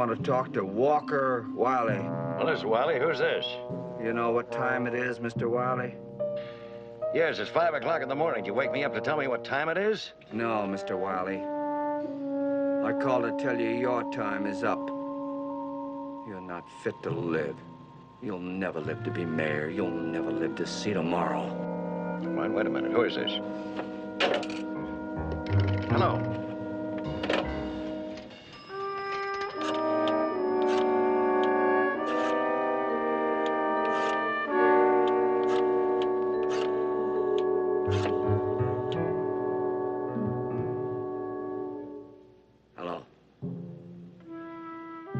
want to talk to Walker Wiley. Well, this is Wiley. Who's this? You know what time it is, Mr. Wiley? Yes, it's 5 o'clock in the morning. Did you wake me up to tell me what time it is? No, Mr. Wiley. I called to tell you your time is up. You're not fit to live. You'll never live to be mayor. You'll never live to see tomorrow. Wait a minute. Who is this? Hello.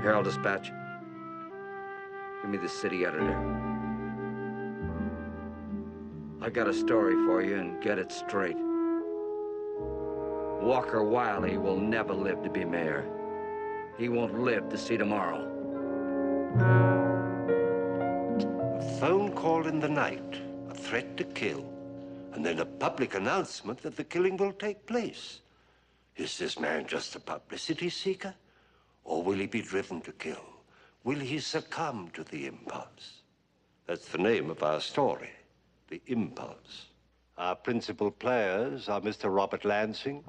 Herald Dispatch. Give me the city editor. I got a story for you, and get it straight. Walker Wiley will never live to be mayor. He won't live to see tomorrow. A phone call in the night, a threat to kill, and then a public announcement that the killing will take place. Is this man just a publicity seeker? Or will he be driven to kill? Will he succumb to the impulse? That's the name of our story, The Impulse. Our principal players are Mr. Robert Lansing,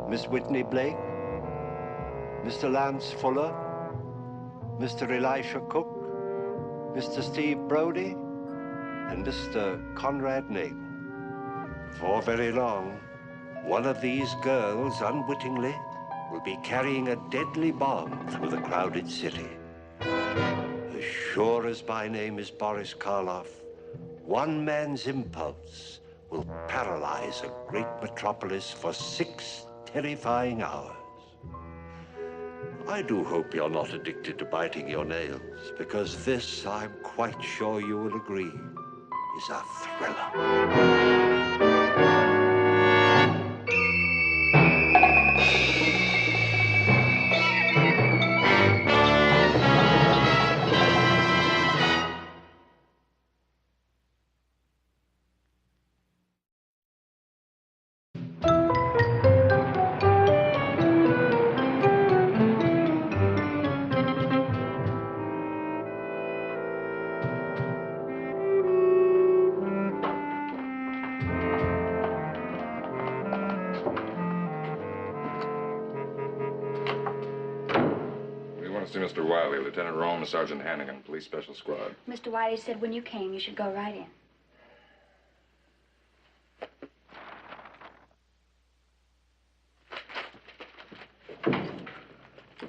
Miss Whitney Blake, Mr. Lance Fuller, Mr. Elisha Cook, Mr. Steve Brody, and Mr. Conrad Nagel. Before very long, one of these girls, unwittingly, will be carrying a deadly bomb through the crowded city. As sure as my name is Boris Karloff, one man's impulse will paralyze a great metropolis for 6 terrifying hours. I do hope you're not addicted to biting your nails, because this, I'm quite sure you will agree, is a thriller. Mr. Wiley, Lieutenant Rome, Sergeant Hannigan, Police Special Squad. Mr. Wiley said when you came, you should go right in.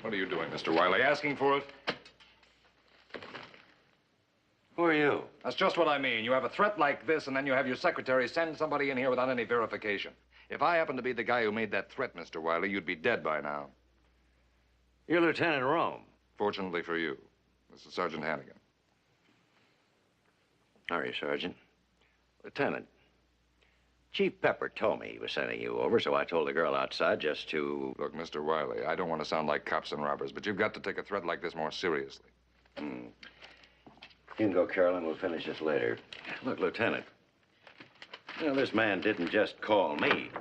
What are you doing, Mr. Wiley? Asking for it? Who are you? That's just what I mean. You have a threat like this, and then you have your secretary send somebody in here without any verification. If I happen to be the guy who made that threat, Mr. Wiley, you'd be dead by now. You're Lieutenant Rome. Fortunately for you, this is Sergeant Hannigan. How are you, Sergeant? Lieutenant, Chief Pepper told me he was sending you over, so I told the girl outside just to... Look, Mr. Wiley, I don't want to sound like cops and robbers, but you've got to take a threat like this more seriously. You can go, Carolyn. We'll finish this later. Look, Lieutenant, you know, this man didn't just call me.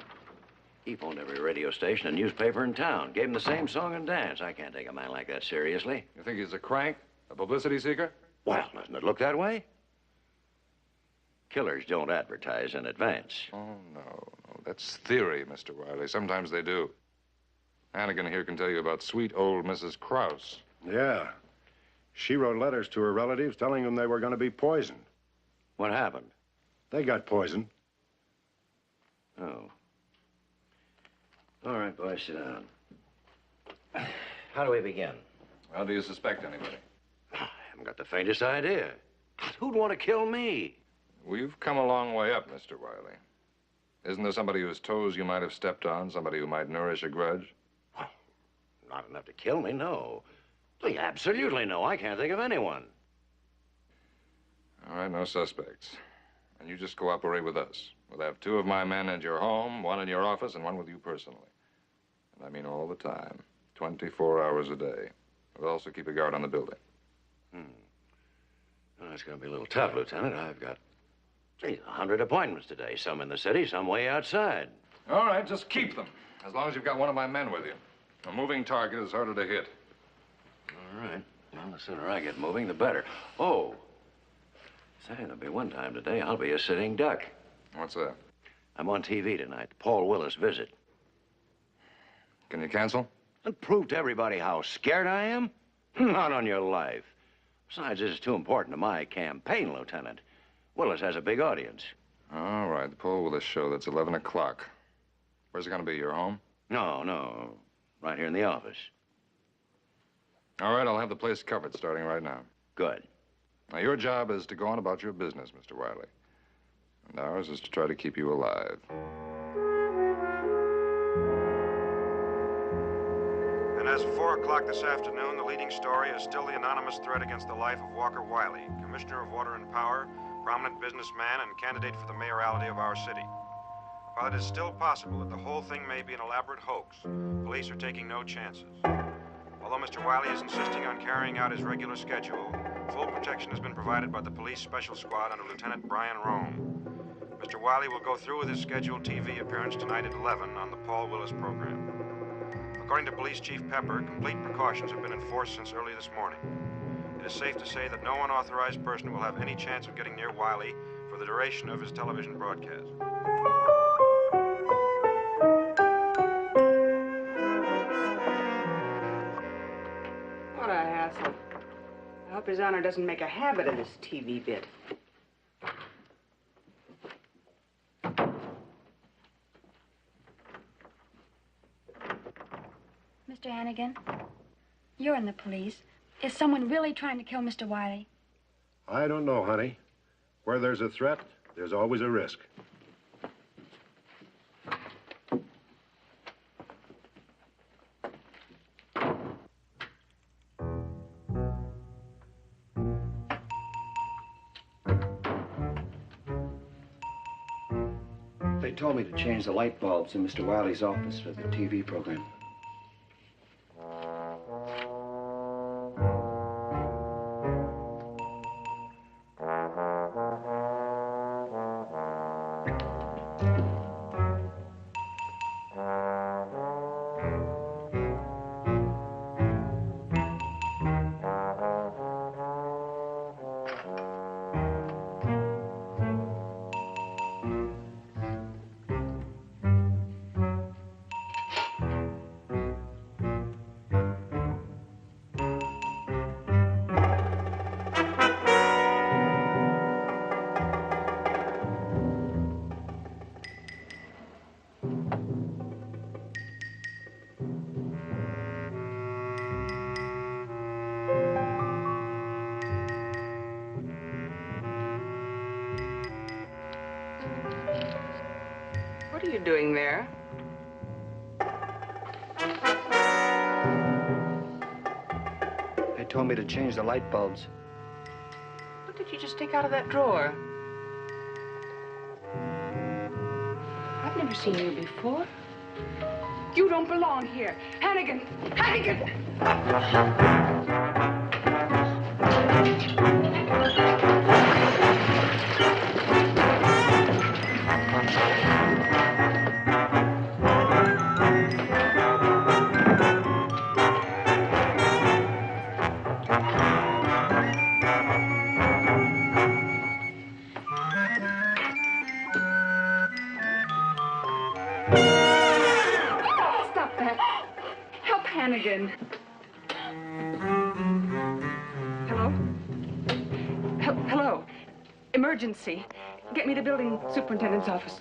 He phoned every radio station and newspaper in town, gave him the same song and dance. I can't take a man like that seriously. You think he's a crank? A publicity seeker? Well, doesn't it look that way? Killers don't advertise in advance. Oh, no. That's theory, Mr. Wiley. Sometimes they do. Hannigan here can tell you about sweet old Mrs. Krause. Yeah. She wrote letters to her relatives telling them they were going to be poisoned. What happened? They got poisoned. Oh. All right, boys, sit down. How do we begin? How do you suspect anybody? I haven't got the faintest idea. Who'd want to kill me? Well, you've come a long way up, Mr. Wiley. Isn't there somebody whose toes you might have stepped on, somebody who might nourish a grudge? Well, not enough to kill me, no. Absolutely no. I can't think of anyone. All right, no suspects. And you just cooperate with us. We'll have 2 of my men at your home, 1 in your office, and 1 with you personally. And I mean all the time, 24 hours a day. We'll also keep a guard on the building. Well, that's going to be a little tough, Lieutenant. I've got, 100 appointments today. Some in the city, some way outside. All right, just keep them, as long as you've got 1 of my men with you. A moving target is harder to hit. All right. Well, the sooner I get moving, the better. Oh, say, there'll be one time today I'll be a sitting duck. What's that? I'm on TV tonight. The Paul Willis visit. Can you cancel? And prove to everybody how scared I am? Not on your life. Besides, this is too important to my campaign, Lieutenant. Willis has a big audience. All right, the Paul Willis show. That's 11 o'clock. Where's it going to be? Your home? No. Right here in the office. All right, I'll have the place covered starting right now. Good. Now, your job is to go on about your business, Mr. Wiley. And ours is to try to keep you alive. And as of 4 o'clock this afternoon, the leading story is still the anonymous threat against the life of Walker Wiley, Commissioner of Water and Power, prominent businessman, and candidate for the mayoralty of our city. While it is still possible that the whole thing may be an elaborate hoax, police are taking no chances. Although Mr. Wiley is insisting on carrying out his regular schedule, full protection has been provided by the police special squad under Lieutenant Brian Rome. Mr. Wiley will go through with his scheduled TV appearance tonight at 11 on the Paul Willis program. According to Police Chief Pepper, complete precautions have been enforced since early this morning. It is safe to say that no unauthorized person will have any chance of getting near Wiley for the duration of his television broadcast. What a hassle. I hope His Honor doesn't make a habit of this TV bit. Mr. Hannigan, you're in the police. Is someone really trying to kill Mr. Wiley? I don't know, honey. Where there's a threat, there's always a risk. They told me to change the light bulbs in Mr. Wiley's office for the TV program. What are you doing there? They told me to change the light bulbs. What did you just take out of that drawer? I've never seen you before. You don't belong here. Hannigan! Hannigan! Stop that. Help Hannigan. Hello? Hello. Emergency. Get me the building superintendent's office.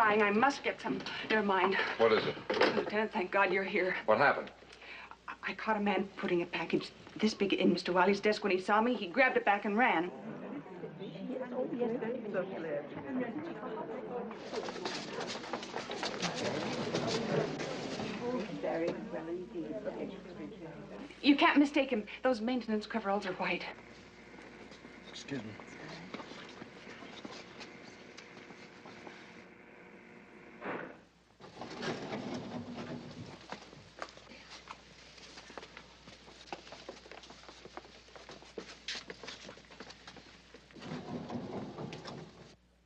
dying. I must get some. Never mind. What is it? Lieutenant, thank God you're here. What happened? I caught a man putting a package this big in Mr. Wiley's desk. When he saw me, he grabbed it back and ran. You can't mistake him. Those maintenance coveralls are white. Excuse me.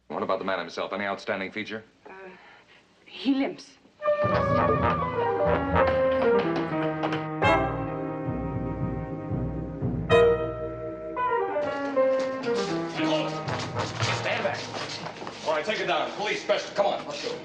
What about the man himself? Any outstanding feature? He limps. Stand back. All right, take it down. Police, special. Come on, let's go.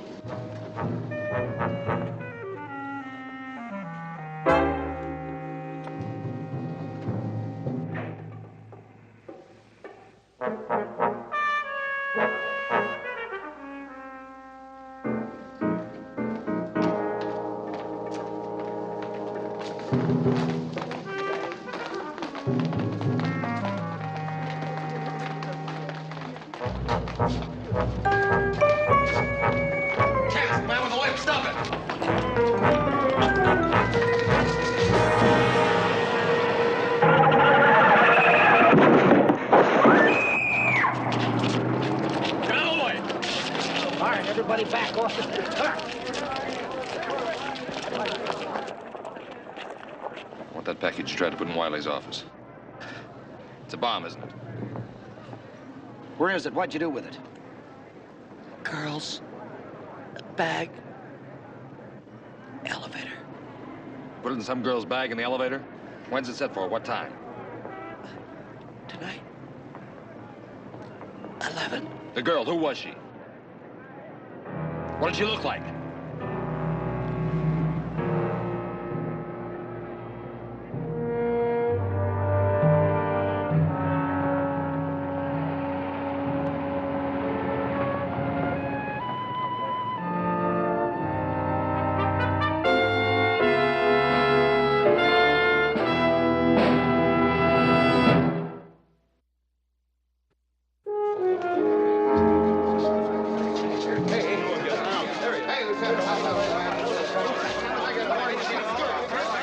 Man with the limp, stop it! Get out of the way! All right, everybody back off the street. Come on. I want that package you tried to put in Wiley's office. It's a bomb, isn't it? Where is it? What'd you do with it? Girls, a bag, elevator. Put it in some girl's bag in the elevator? When's it set for? What time? Tonight. 11. The girl, who was she? What did she look like?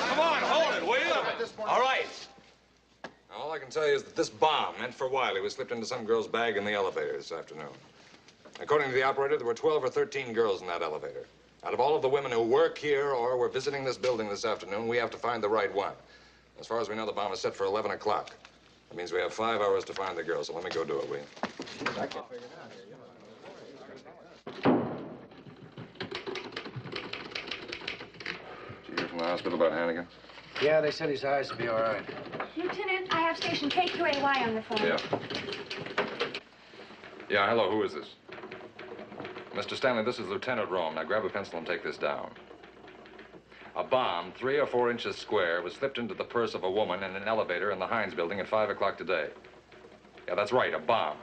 Come on, hold it, will you? All right. All I can tell you is that this bomb meant for Wiley was slipped into some girl's bag in the elevator this afternoon. According to the operator, there were 12 or 13 girls in that elevator. Out of all of the women who work here or were visiting this building this afternoon, we have to find the right one. As far as we know, the bomb is set for 11 o'clock. That means we have 5 hours to find the girl, so let me go do it, will you? I can't figure it out here. Did you hear from the hospital about Hannigan? Yeah, they said his eyes would be all right. Lieutenant, I have station KQAY on the phone. Yeah. Yeah, hello, who is this? Mr. Stanley, this is Lieutenant Rome. Now grab a pencil and take this down. A bomb, 3 or 4 inches square, was slipped into the purse of a woman in an elevator in the Heinz building at 5 o'clock today. Yeah, that's right, a bomb.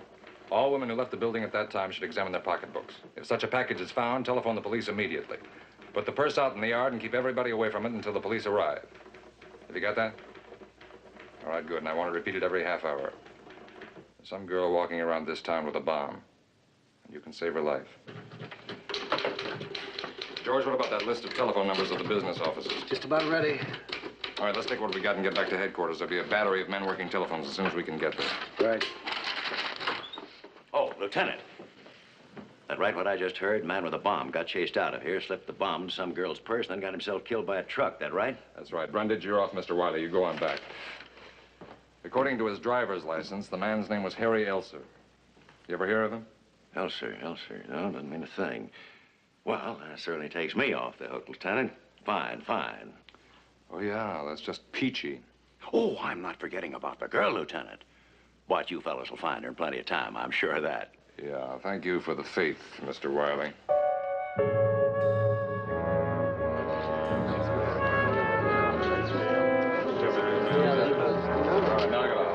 All women who left the building at that time should examine their pocketbooks. If such a package is found, telephone the police immediately. Put the purse out in the yard and keep everybody away from it until the police arrive. Have you got that? All right, good, and I want to repeat it every half hour. There's some girl walking around this town with a bomb. You can save her life. George, what about that list of telephone numbers of the business offices? Just about ready. All right, let's take what we got and get back to headquarters. There'll be a battery of men working telephones as soon as we can get there. Right. Oh, Lieutenant. That right what I just heard? Man with a bomb got chased out of here, slipped the bomb to some girl's purse, and then got himself killed by a truck. That right? That's right. Brundage, you're off, Mr. Wiley. You go on back. According to his driver's license, the man's name was Harry Elser. You ever hear of him? Elser. No, doesn't mean a thing. Well, that certainly takes me off the hook, Lieutenant. Fine. Oh, yeah, that's just peachy. Oh, I'm not forgetting about the girl, Lieutenant. But you fellas will find her in plenty of time, I'm sure of that. Yeah, thank you for the faith, Mr. Wiley.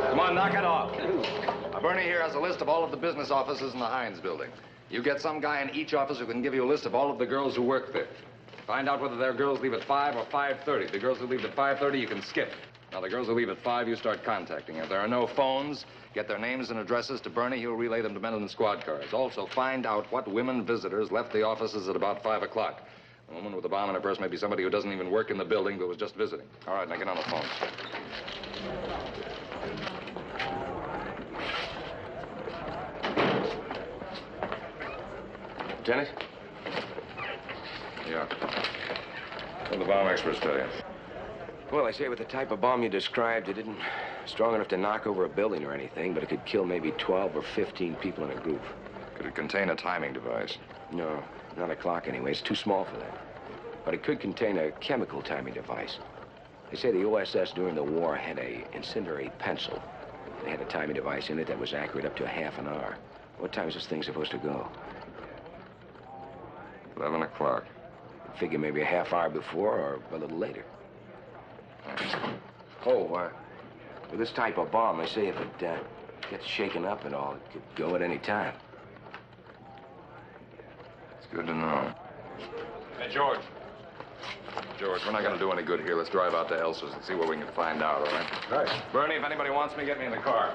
Come on, knock it off. Bernie here has a list of all of the business offices in the Heinz building. You get some guy in each office who can give you a list of all of the girls who work there. Find out whether their girls leave at 5 or 5:30. The girls who leave at 5:30, you can skip. Now, the girls who leave at 5, you start contacting. If there are no phones, get their names and addresses to Bernie. He'll relay them to men in the squad cars. Also, find out what women visitors left the offices at about 5 o'clock. A woman with a bomb in her purse may be somebody who doesn't even work in the building but was just visiting. All right, now get on the phone. Lieutenant? Yeah. What did the bomb experts tell you? Well, they say with the type of bomb you described, it isn't strong enough to knock over a building or anything, but it could kill maybe 12 or 15 people in a group. Could it contain a timing device? No, not a clock anyway. It's too small for that. But it could contain a chemical timing device. They say the OSS during the war had a incendiary pencil. They had a timing device in it that was accurate up to a half an hour. What time is this thing supposed to go? 11 o'clock. I figure maybe a half hour before or a little later. With this type of bomb, they say if it gets shaken up and all, it could go at any time. It's good to know. Hey, George. George, we're not going to do any good here. Let's drive out to Elsa's and see what we can find out, all right? All right. Bernie, if anybody wants me, get me in the car.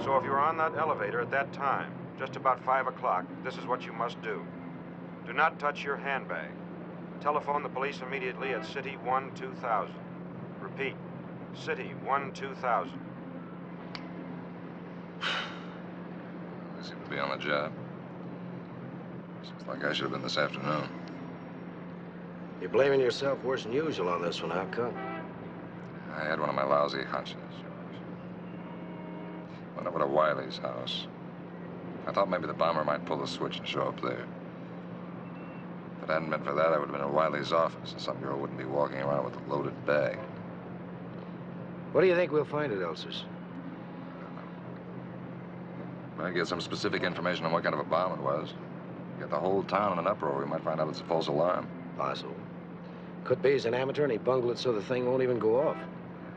So if you're on that elevator at that time, just about 5 o'clock, this is what you must do. Do not touch your handbag. Telephone the police immediately at City 1-2000. Repeat, City 1-2000. They seem to be on the job. Seems like I should have been this afternoon. You're blaming yourself worse than usual on this one. How come? I had one of my lousy hunches, George. Went over to Wiley's house. I thought maybe the bomber might pull the switch and show up there. If it hadn't been for that, I would have been in Wiley's office, and some girl wouldn't be walking around with a loaded bag. What do you think we'll find at Elsa's? I get some specific information on what kind of a bomb it was. Get the whole town in an uproar, we might find out it's a false alarm. Possible. Could be he's an amateur and he bungled it so the thing won't even go off.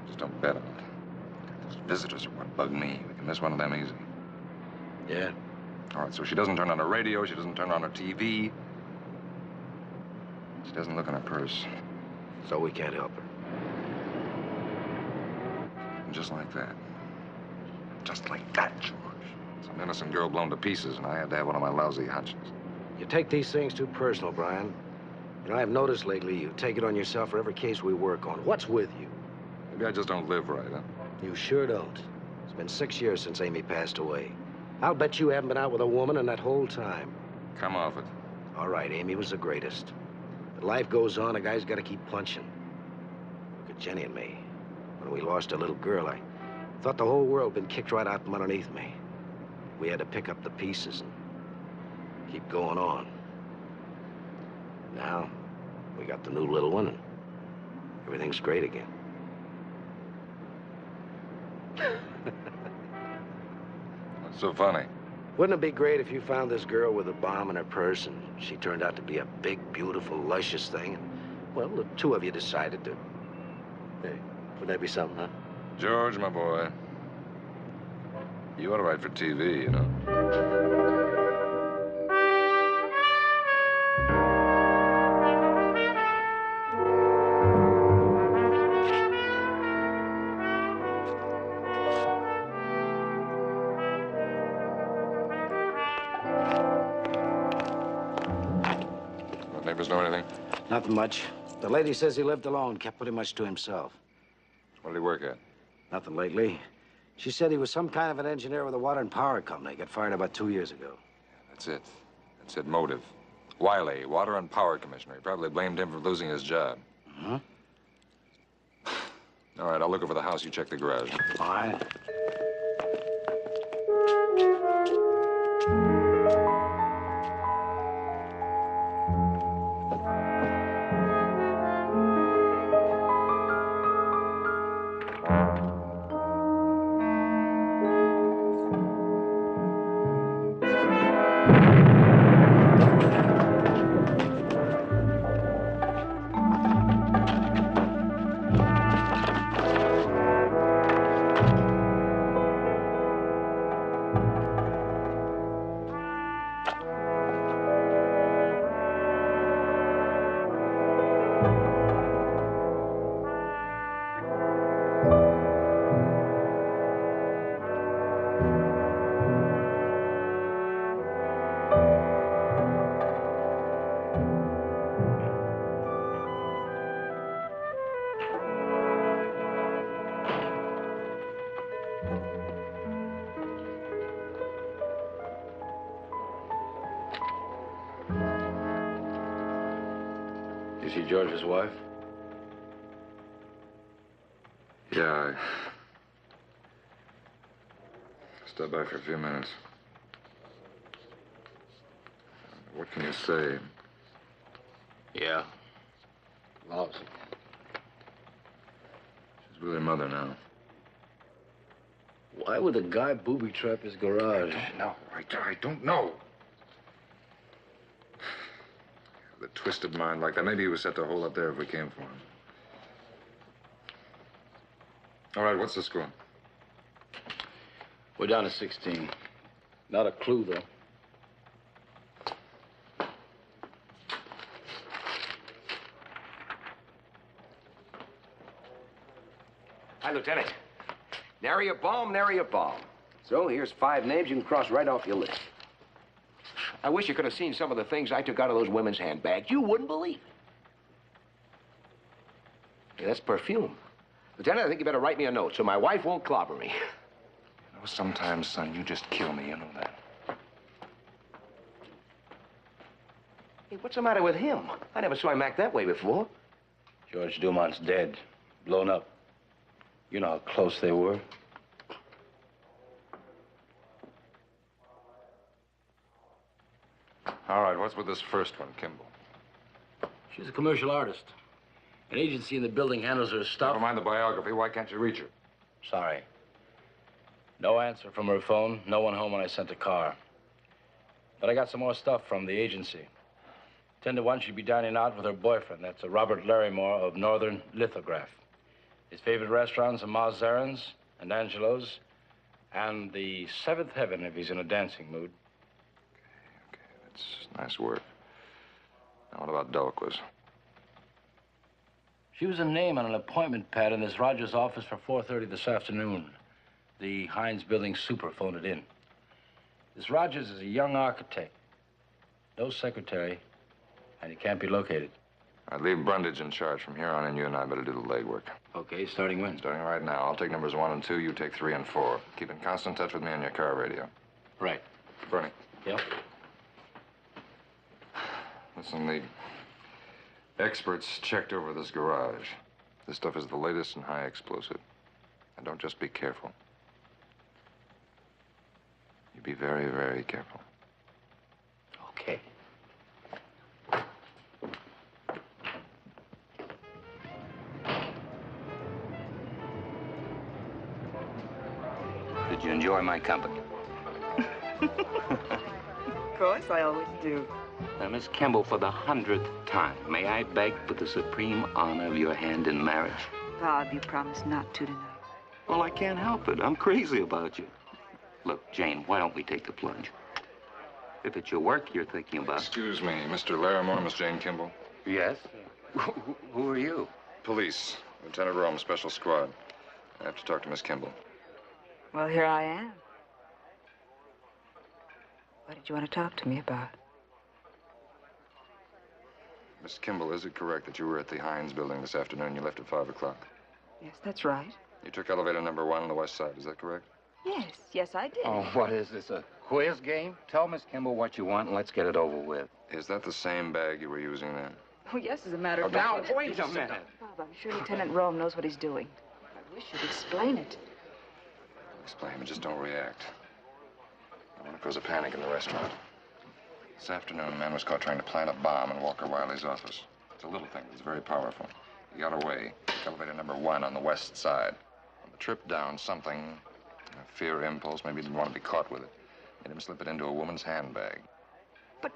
Just don't bet on it. Those visitors are what bug me. We can miss one of them easy. Yeah. All right, so she doesn't turn on her radio, she doesn't turn on her TV. She doesn't look in her purse. So we can't help her. And just like that. Just like that, George. Some innocent girl blown to pieces, and I had to have one of my lousy hunches. You take these things too personal, Brian. You know, I've noticed lately you take it on yourself for every case we work on. What's with you? Maybe I just don't live right, huh? You sure don't. It's been 6 years since Amy passed away. I'll bet you haven't been out with a woman in that whole time. Come off it. All right, Amy was the greatest. But life goes on, a guy's got to keep punching. Look at Jenny and me. When we lost a little girl, I thought the whole world had been kicked right out from underneath me. We had to pick up the pieces and keep going on. Now, we got the new little one, and everything's great again. What's so funny? Wouldn't it be great if you found this girl with a bomb in her purse and she turned out to be a big, beautiful, luscious thing, and, well, the two of you decided to... Hey, would that be something, huh? George, my boy. You ought to write for TV, you know. Neighbors know anything? Nothing much. The lady says he lived alone, kept pretty much to himself. What did he work at? Nothing lately. She said he was some kind of an engineer with a water and power company. Got fired about 2 years ago. That's it. That's it, motive. Wiley, water and power commissioner. He probably blamed him for losing his job. Huh? All right, I'll look over the house. You check the garage. All right. see George's wife? Yeah, I stopped by for a few minutes. What can you say? Yeah. Loves it. She's with her mother now. Why would the guy booby-trap his garage? I don't know. With a twisted mind like that, maybe he was set to hole up there if we came for him. All right, what's the score? We're down to 16. Not a clue, though. Hi, Lieutenant. Nary a bomb, nary a bomb. So here's 5 names you can cross right off your list. I wish you could have seen some of the things I took out of those women's handbags. You wouldn't believe it. Hey, that's perfume. Lieutenant, I think you better write me a note so my wife won't clobber me. You know, sometimes, son, you just kill me, you know that. Hey, what's the matter with him? I never saw him act that way before. George Dumont's dead. Blown up. You know how close they were. All right, what's with this first one, Kimball? She's a commercial artist. An agency in the building handles her stuff. Never mind the biography. Why can't you reach her? Sorry. No answer from her phone. No one home when I sent a car. But I got some more stuff from the agency. 10 to 1, she'd be dining out with her boyfriend. That's a Robert Larrymore of Northern Lithograph. His favorite restaurants are Ma Zarin's and Angelo's, and the Seventh Heaven if he's in a dancing mood. Okay, that's nice work. Now, what about Delquist? She was a name on an appointment pad in this Rogers office for 4:30 this afternoon. The Hines Building super phoned it in. This Rogers is a young architect. No secretary, and he can't be located. I'd leave Brundage in charge from here on, and you and I better do the legwork. Okay, starting when? Starting right now. I'll take numbers 1 and 2, you take 3 and 4. Keep in constant touch with me on your car radio. Right. Bernie. Yep. Listen, the experts checked over this garage. This stuff is the latest and high explosive. And don't just be careful. You be very, very careful. Okay. Did you enjoy my company? Of course, I always do. Now, Miss Kimball, for the 100th time, may I beg for the supreme honor of your hand in marriage? Bob, you promised not to tonight. Well, I can't help it. I'm crazy about you. Look, Jane, why don't we take the plunge? If it's your work you're thinking about... Excuse me, Mr. Larrymore, Miss Jane Kimball. Yes? Who are you? Police. Lieutenant Rome, Special Squad. I have to talk to Miss Kimball. Well, here I am. What did you want to talk to me about? Miss Kimball, is it correct that you were at the Hines building this afternoon and you left at 5 o'clock? Yes, that's right. You took elevator number 1 on the west side, is that correct? Yes, I did. Oh, what is this, a quiz game? Tell Miss Kimball what you want and let's get it over with. Is that the same bag you were using then? Oh, yes, as a matter of Now, fact. wait a minute. Bob, I'm sure Lieutenant Rome knows what he's doing. I wish you'd explain it. Explain, but just don't react. I want to cause a panic in the restaurant. This afternoon, a man was caught trying to plant a bomb in Walker Wiley's office. It's a little thing, but it's very powerful. He got away. Elevator number 1 on the west side. On the trip down, something, a fear impulse, maybe he didn't want to be caught with it, made him slip it into a woman's handbag. What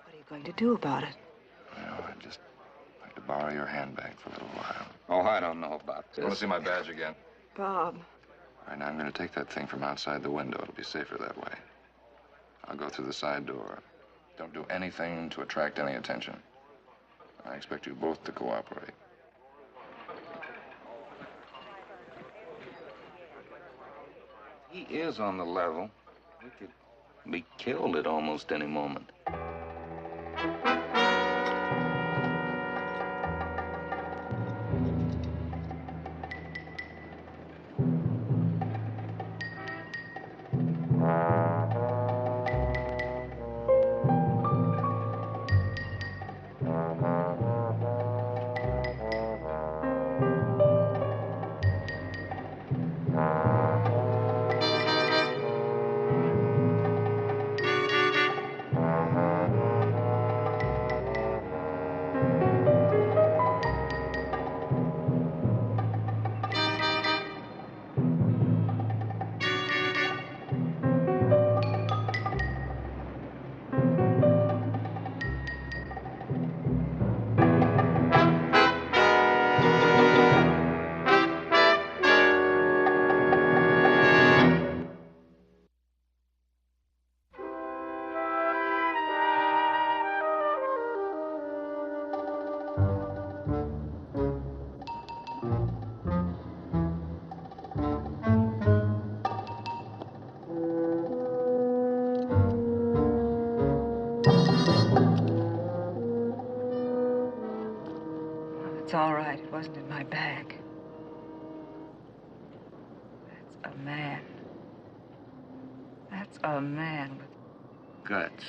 are you going to do about it? Well, I'd just like to borrow your handbag for a little while. Oh, I don't know about this. Want to see my badge again? Bob. All right, now I'm going to take that thing from outside the window. It'll be safer that way. I'll go through the side door. Don't do anything to attract any attention. I expect you both to cooperate. He is on the level. We could be killed at almost any moment. it's all right. It wasn't in my bag. That's a man. That's a man with Guts.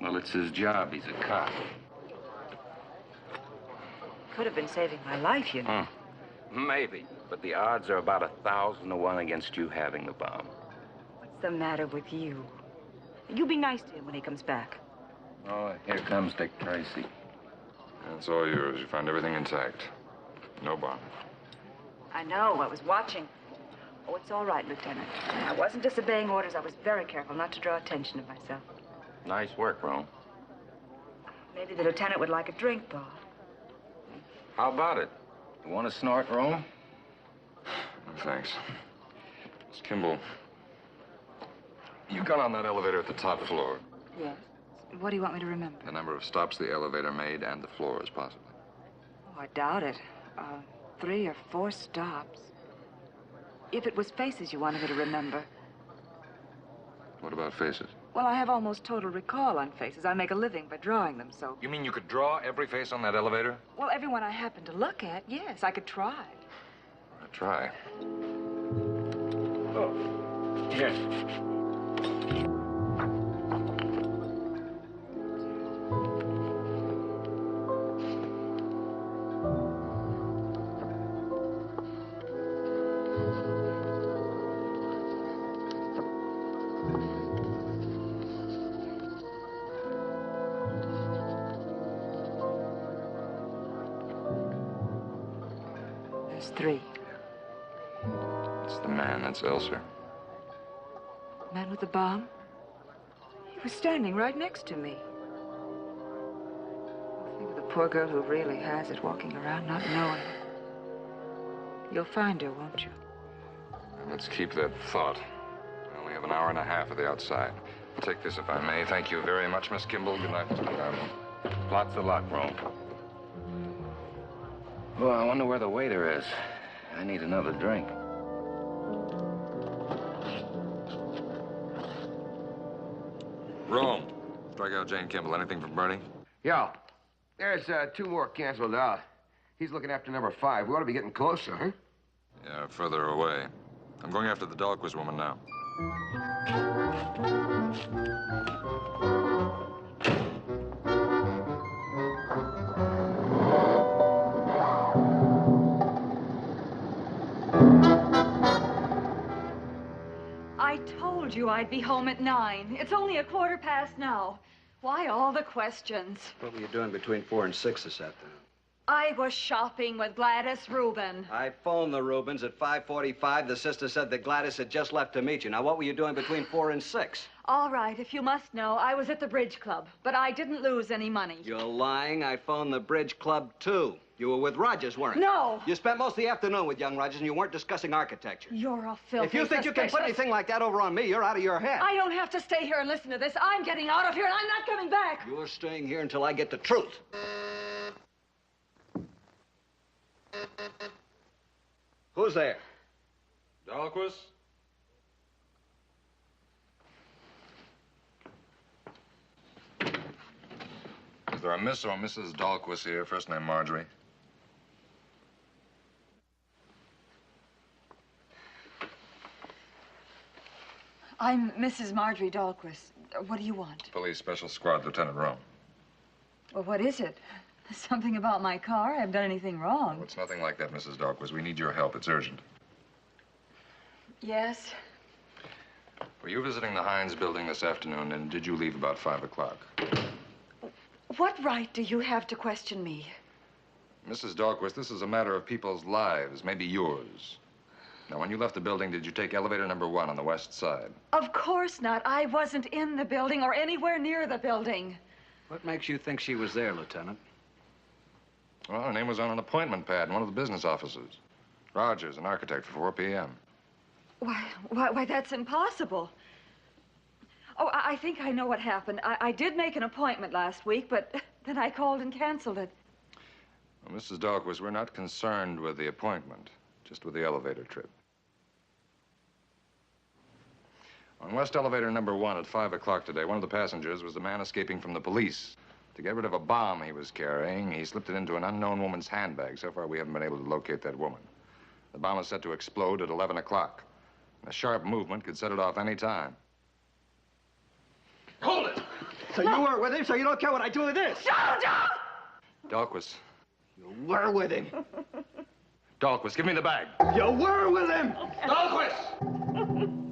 Well, it's his job. He's a cop. Could have been saving my life, you know. Maybe, but the odds are about 1,000 to 1 against you having the bomb. What's the matter with you? You be nice to him when he comes back. Oh, here comes Dick Tracy. It's all yours. You found everything intact. No bomb. I know. I was watching. Oh, it's all right, Lieutenant. I wasn't disobeying orders. I was very careful not to draw attention to myself. Nice work, Rome. Maybe the lieutenant would like a drink, Bob. How about it? You want to snort, Rome? Thanks. Miss Kimball, you got on that elevator at the top floor. Yes. What do you want me to remember? The number of stops the elevator made and the floors, possibly. Oh, I doubt it. 3 or 4 stops. If it was faces you wanted me to remember. What about faces? Well, I have almost total recall on faces. I make a living by drawing them, so... You mean you could draw every face on that elevator? Well, everyone I happen to look at, yes, I could try. Try. Oh, here. There's 3. It's the man. That's Elser. Man with the bomb? He was standing right next to me. Think of the poor girl who really has it, walking around not knowing. You'll find her, won't you? Let's keep that thought. We only have an hour and a half at the outside. Take this, if I may. Thank you very much, Miss Kimball. Good night, Mr. Carmen. Lots of luck, Rome. Well, I wonder where the waiter is. I need another drink. Rome. Strike out Jane Kimball. Anything from Bernie? Yeah. There's 2 more canceled out. He's looking after number 5. We ought to be getting closer, huh? Yeah, further away. I'm going after the Dahlquist woman now. I told you I'd be home at 9. It's only 1/4 now. Why all the questions? What were you doing between 4 and 6 this afternoon? I was shopping with Gladys Rubin. I phoned the Rubens at 5:45. The sister said that Gladys had just left to meet you. Now, what were you doing between 4 and 6? All right, if you must know, I was at the bridge club, but I didn't lose any money. You're lying. I phoned the bridge club, too. You were with Rogers, weren't you? No. You spent most of the afternoon with young Rogers, and you weren't discussing architecture. You're a filthy If you think you can put anything like that over on me, you're out of your head. I don't have to stay here and listen to this. I'm getting out of here, and I'm not coming back. You're staying here until I get the truth. Who's there? Dahlquist? Is there a Miss or Mrs. Dahlquist here? First name Marjorie. I'm Mrs. Marjorie Dahlquist. What do you want? Police Special Squad, Lieutenant Rome. Well, what is it? Something about my car? I haven't done anything wrong. Oh, it's nothing like that, Mrs. Dahlquist. We need your help. It's urgent. Yes? Were you visiting the Hines building this afternoon, and did you leave about 5 o'clock? What right do you have to question me? Mrs. Dahlquist, this is a matter of people's lives, maybe yours. Now, when you left the building, did you take elevator number 1 on the west side? Of course not. I wasn't in the building or anywhere near the building. What makes you think she was there, Lieutenant? Well, her name was on an appointment pad in one of the business offices. Rogers, an architect, for 4 p.m. Why, that's impossible. Oh, I think I know what happened. I did make an appointment last week, but then I called and canceled it. Well, Mrs. Dahlquist, we're not concerned with the appointment, just with the elevator trip. On West Elevator number 1 at 5 o'clock today, one of the passengers was the man escaping from the police. To get rid of a bomb he was carrying, he slipped it into an unknown woman's handbag. So far, we haven't been able to locate that woman. The bomb is set to explode at 11 o'clock. A sharp movement could set it off any time. Hold it! So you weren't with him, so you don't care what I do with this? Dahlquist. You were with him. Dahlquist, give me the bag. You were with him! Dahlquist!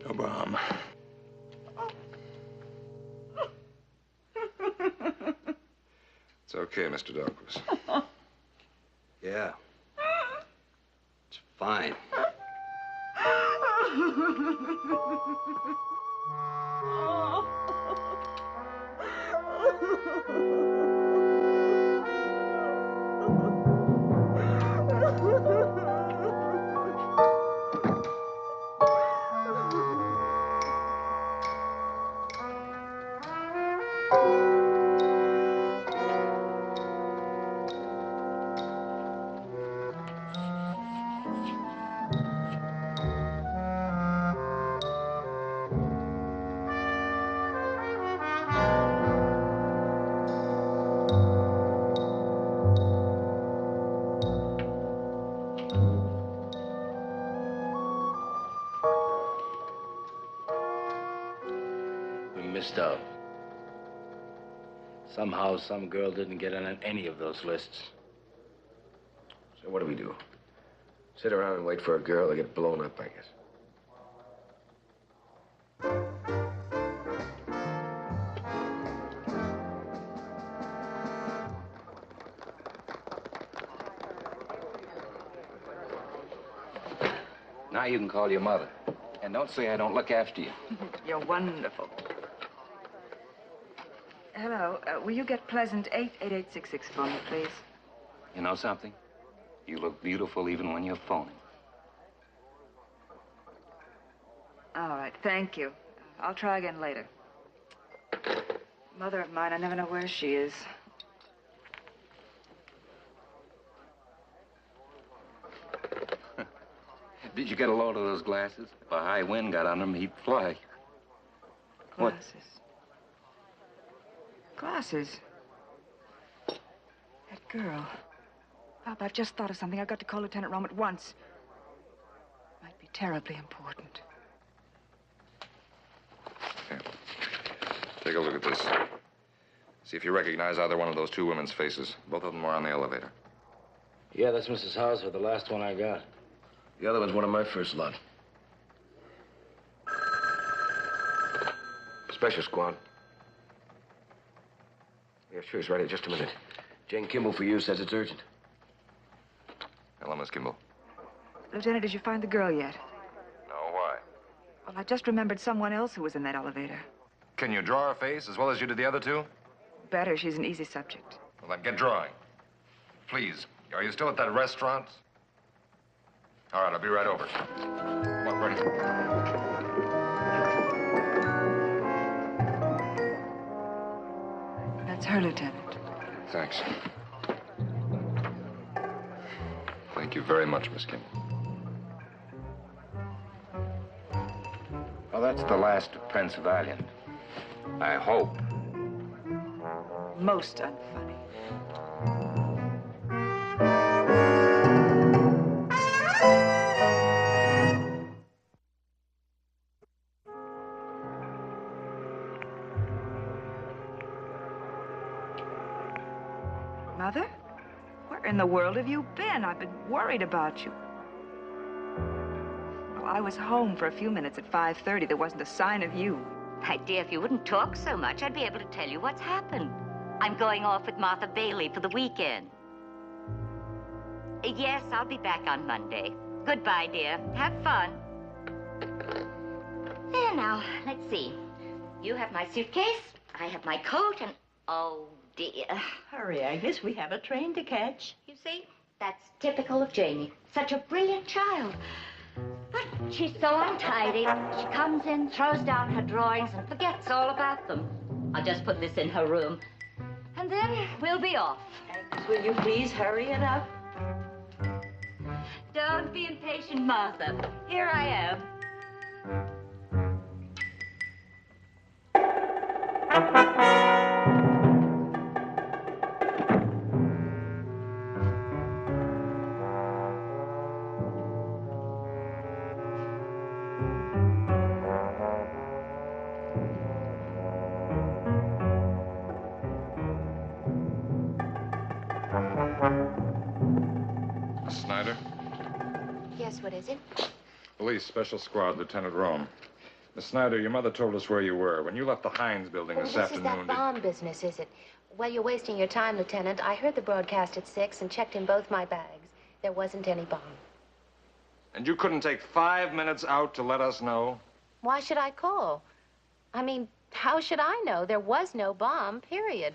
No bomb. It's okay, Mr. Dahlquist. Yeah. It's fine. Missed out. Somehow, some girl didn't get on any of those lists. So what do? Sit around and wait for a girl to get blown up, I guess. Now you can call your mother. And don't say I don't look after you. You're wonderful. Hello, will you get Pleasant 88866 for me, please? You know something? You look beautiful even when you're phoning. All right, thank you. I'll try again later. Mother of mine, I never know where she is. Did you get a load of those glasses? If a high wind got on them, he'd fly. Glasses. Glasses? That girl. Bob, I've just thought of something. I've got to call Lieutenant Rome at once. Might be terribly important. Here. Take a look at this. See if you recognize either one of those two women's faces. Both of them were on the elevator. Yeah, that's Mrs. Hauser, the last one I got. The other one's one of my first lot. Special squad. Yeah, sure, he's ready. Just a minute. Jane Kimball for you says it's urgent. Hello, Miss Kimball. Lieutenant, did you find the girl yet? No, why? Well, I just remembered someone else who was in that elevator. Can you draw her face as well as you did the other two? Better. She's an easy subject. Well, then get drawing. Please. Are you still at that restaurant? All right, I'll be right over. Come on, Bernie. That's her, Lieutenant. Thanks. Thank you very much, Miss Kimball. Well, that's the last of Prince Valiant. I hope. Most unfunny. Mother? Where in the world have you been? I've been worried about you. Well, I was home for a few minutes at 5:30. There wasn't a sign of you. My dear, if you wouldn't talk so much, I'd be able to tell you what's happened. I'm going off with Martha Bailey for the weekend. Yes, I'll be back on Monday. Goodbye, dear. Have fun. There now, let's see. You have my suitcase, I have my coat, and oh, dear. Hurry, Agnes. We have a train to catch. You see, That's typical of Janie. Such a brilliant child. But she's so untidy. She comes in, throws down her drawings, and forgets all about them. I'll just put this in her room. And then we'll be off. Agnes, will you please hurry it up? Don't be impatient, Martha. Here I am. Miss Snyder? Yes, what is it? Police Special Squad, Lieutenant Rome. Miss Snyder, your mother told us where you were. When you left the Hines building this This afternoon... is that bomb business, is it? Well, you're wasting your time, Lieutenant. I heard the broadcast at 6 and checked in both my bags. There wasn't any bomb. And you couldn't take 5 minutes out to let us know? Why should I call? I mean, how should I know? There was no bomb, period.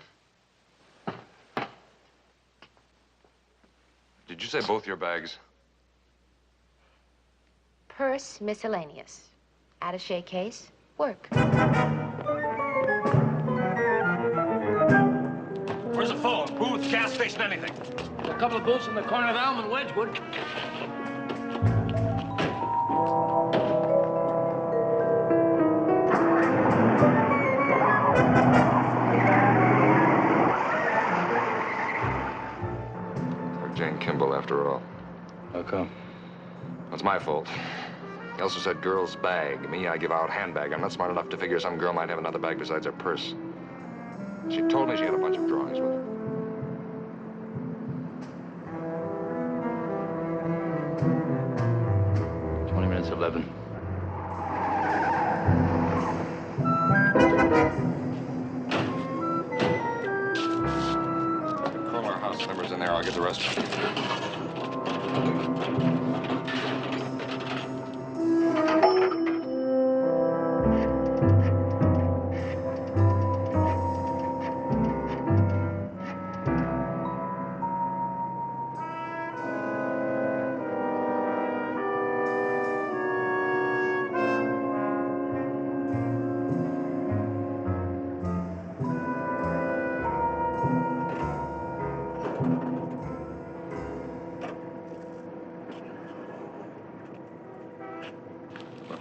Did you say both your bags? Purse, miscellaneous. Attaché case, work. Where's the phone? Booth, gas station, anything? A couple of booths in the corner of Elm and Wedgwood. Jane Kimball, after all. How come? That's my fault. He also said girl's bag. Me, I give out handbag. I'm not smart enough to figure some girl might have another bag besides her purse. She told me she had a bunch of drawings with her. Minutes 11. Call our house numbers in there. I'll get the rest.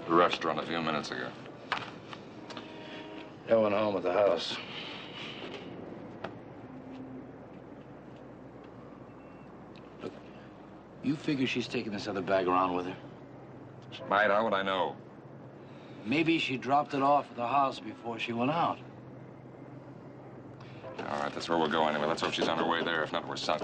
The restaurant a few minutes ago. No one home at the house. Look, you figure she's taking this other bag around with her? She might. How would I know? Maybe she dropped it off at the house before she went out. All right, that's where we'll go anyway. Let's hope she's on her way there. If not, we're sunk.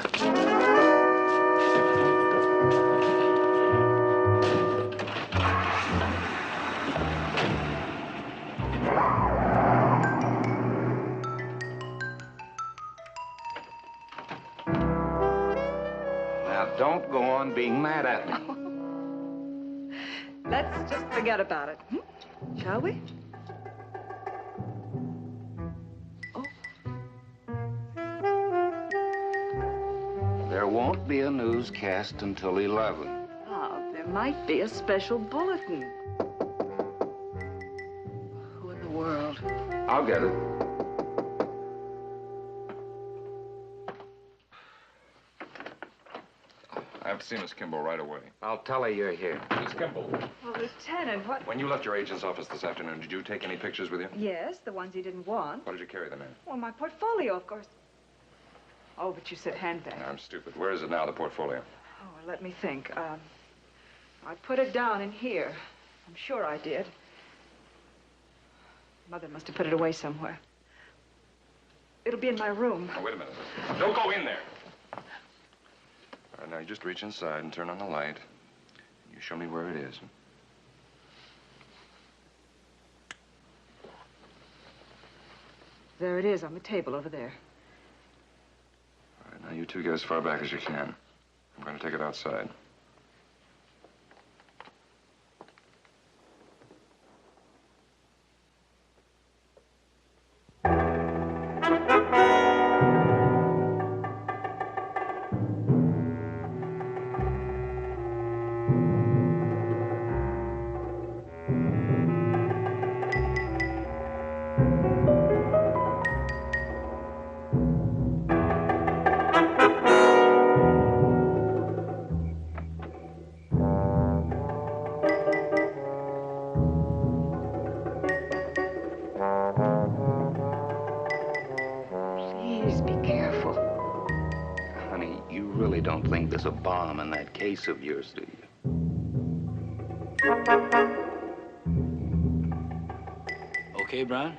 Now, don't go on being mad at me. Let's just forget about it, shall we? There won't be a newscast until 11. Oh, there might be a special bulletin. Who in the world? I'll get it. I have to see Miss Kimball right away. I'll tell her you're here. Miss Kimball, Oh, Lieutenant, what? when you left your agent's office this afternoon, did you take any pictures with you? Yes, the ones he didn't want. What did you carry them in? Well, my portfolio, of course. Oh, but you said handbag. I'm stupid. Where is it now, the portfolio? Oh, well, let me think. I put it down in here. I'm sure I did. Mother must have put it away somewhere. It'll be in my room. Oh, wait a minute. Don't go in there. All right, now you just reach inside and turn on the light. You show me where it is. There it is on the table over there. All right, now you two get as far back as you can. I'm going to take it outside. think there's a bomb in that case of yours, do you? Okay, Brown?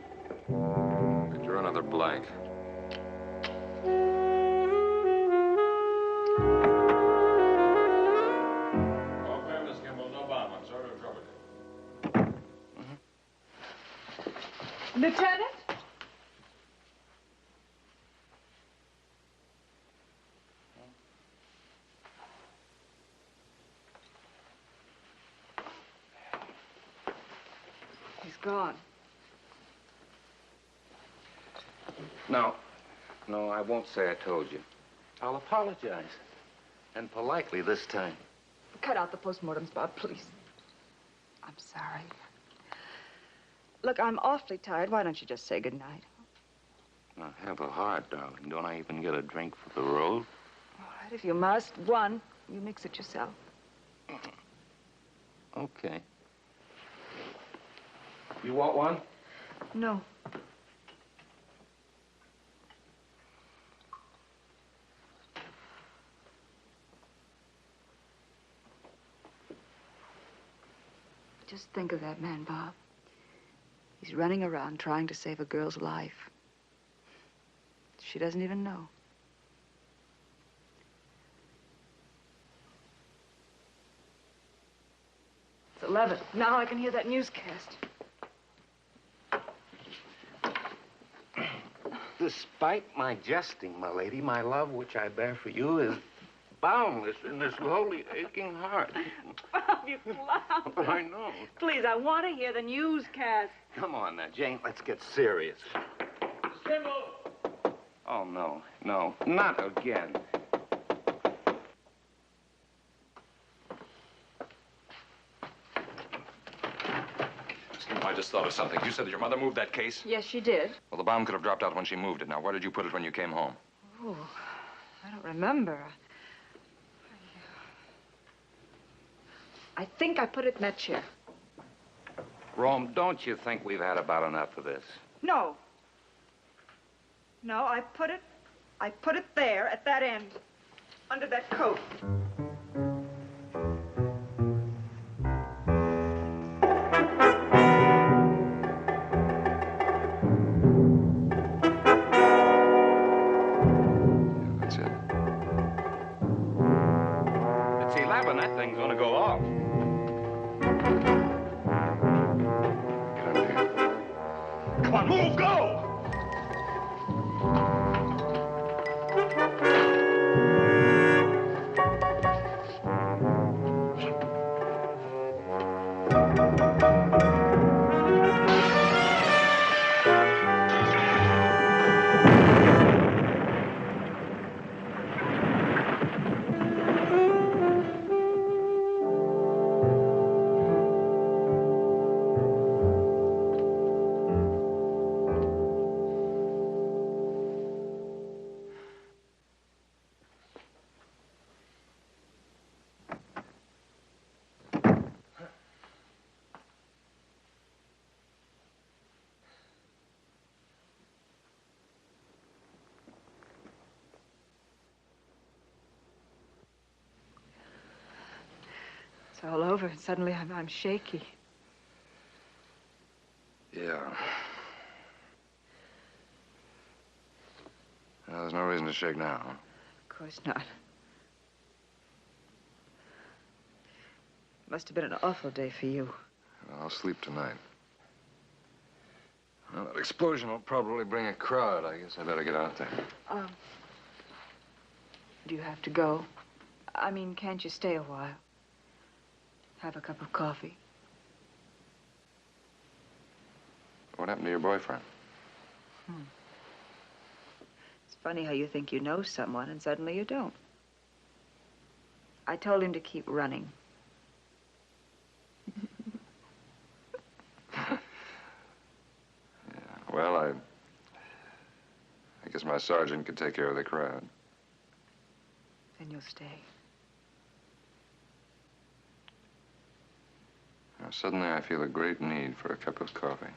But you're another blank. Okay, Miss Kimball, no bomb. I'm sorry to have troubled you. Lieutenant? He's gone. No, I won't say I told you. I'll apologize. And politely this time. Cut out the postmortems, Bob, please. I'm sorry. Look, I'm awfully tired. Why don't you just say goodnight? Now, have a heart, darling. Don't I even get a drink for the road? All right, if you must. One. You mix it yourself. Okay. You want one? No. Just think of that man, Bob. He's running around trying to save a girl's life. She doesn't even know. It's 11. Now I can hear that newscast. Despite my jesting, my lady, my love, which I bear for you, is boundless in this lowly, aching heart. Bob, you clown. I know. Please, I want to hear the newscast. Come on now, Jane, let's get serious. Kimball! Oh, no, not again. I just thought of something. You said that your mother moved that case? Yes, she did. Well, the bomb could have dropped out when she moved it. Now, where did you put it when you came home? Oh, I don't remember. I think I put it in that chair. Rome, don't you think we've had about enough of this? No. No, I put it there at that end, under that coat. That's it. It's 11. That thing's gonna go off. Get out of here. Come on, move, go! It's all over, and suddenly I'm shaky. Yeah. Well, there's no reason to shake now. Of course not. Must have been an awful day for you. I'll sleep tonight. Well, that explosion will probably bring a crowd. I guess I better get out there. Do you have to go? I mean, can't you stay a while? Have a cup of coffee? What happened to your boyfriend? It's funny how you think you know someone and suddenly you don't. I told him to keep running. Well, I guess my sergeant could take care of the crowd. Then you'll stay. Now, suddenly I feel a great need for a cup of coffee.